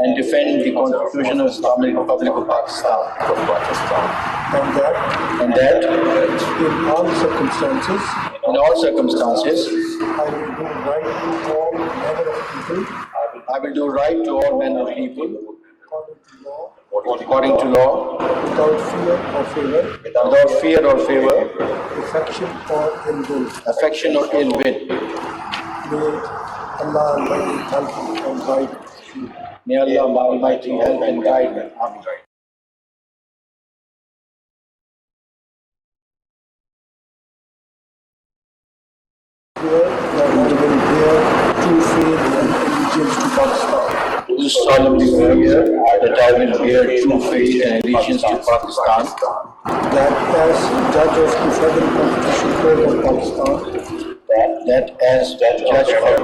and defend the Constitution of Islamic Republic of Pakistan, and that in all circumstances in all circumstances I will do right to all manner of people I will do right to all manner of people according to law, according to law, without fear or favor, affection or ill will. affection or ill will. May Allah Almighty help and guide you. May Allah Almighty help and guide me. Amen. Swear that I will bear true faith and allegiance to Pakistan. Do solemnly swear that I will bear true faith and allegiance to Pakistan, That as judge of the Federal Constitutional Court of Pakistan, that as judge of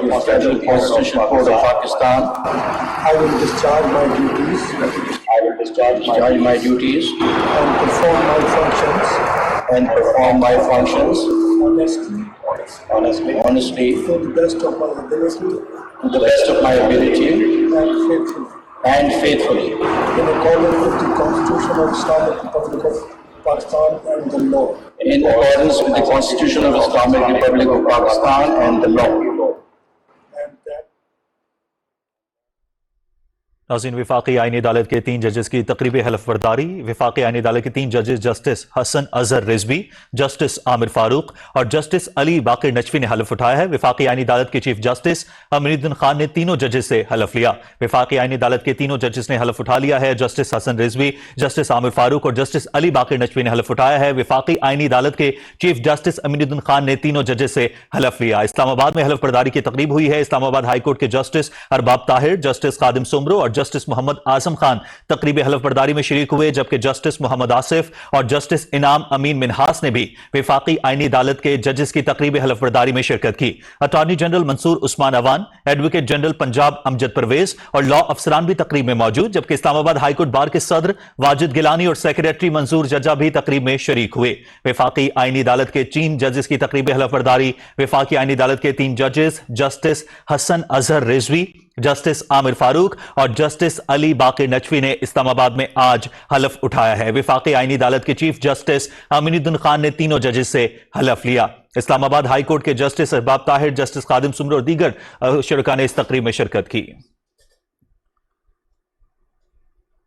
the Federal Constitutional Court of Pakistan, I will discharge my duties discharge my duties and perform my functions honestly, honestly, to the best of my ability to the best of my ability and faithfully, and faithfully, in accordance with the Constitution of Islamic Republic of Pakistan and the law. in accordance with the Constitution of Islamic Republic of Pakistan and the law. And that ناظرین، وفاقی آئینی عدالت کے 3 ججز کی تقریب حلف برداری۔ وفاقی آئینی عدالت کے 3 ججز جسٹس حسن اظہر رضوی، جسٹس عامر فاروق اور جسٹس علی باقر نجفی نے حلف اٹھایا ہے۔ وفاقی آئینی عدالت کے چیف جسٹس امین الدین خان نے تینوں ججز سے حلف لیا۔ وفاقی آئینی عدالت کے تینوں ججز نے حلف اٹھا لیا ہے۔ جسٹس حسن رضوی، جسٹس عامر فاروق اور جسٹس علی باقر نجفی نے حلف اٹھایا ہے۔ وفاقی آئینی عدالت کے چیف جسٹس امین الدین خان نے تینوں ججز سے حلف لیا۔ اسلام آباد میں حلف برداری کی تقریب ہوئی ہے۔ اسلام آباد ہائی کورٹ کے جسٹس ارباب طاہر، جسٹس خادم سمرو اور جسٹس محمد اعظم خان تقریب حلف برداری میں شریک ہوئے، جبکہ جسٹس محمد آصف اور جسٹس انعام امین منہاس نے بھی وفاقی آئینی عدالت کے ججز کی تقریب حلف برداری میں شرکت کی۔ اٹارنی جنرل منصور عثمان اوان، ایڈوکیٹ جنرل پنجاب امجد پرویز اور لاء افسران بھی تقریب میں موجود، جبکہ اسلام آباد ہائی کورٹ بار کے صدر واجد گیلانی اور سیکریٹری منظور ججا بھی تقریب میں شریک ہوئے۔ وفاقی آئینی عدالت کے 3 ججز کی تقریب حلف برداری۔ وفاقی آئینی عدالت کے 3 ججز جسٹس حسن اظہر رضوی، جسٹس عامر فاروق اور جسٹس علی باقر نجفی نے اسلام آباد میں آج حلف اٹھایا ہے۔ وفاقی آئینی عدالت کے چیف جسٹس امین الدین خان نے تینوں ججز سے حلف لیا۔ اسلام آباد ہائی کورٹ کے جسٹس ارباب طاہر، جسٹس خادم سمرو اور دیگر شرکاء نے اس تقریب میں شرکت کی۔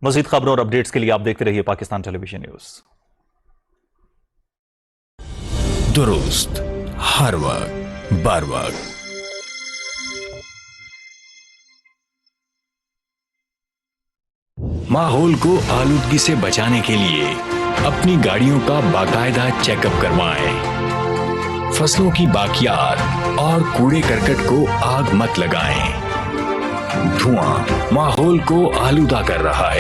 مزید خبروں اور اپڈیٹس کے لیے آپ دیکھتے رہیے پاکستان ٹیلی ویژن نیوز۔ درست ہر وقت بر وقت ماحول کو آلودگی سے بچانے کے لیے اپنی گاڑیوں کا باقاعدہ چیک اپ کروائیں۔ فصلوں کی باقیات اور کوڑے کرکٹ کو آگ مت لگائیں۔ دھواں ماحول کو آلودہ کر رہا ہے۔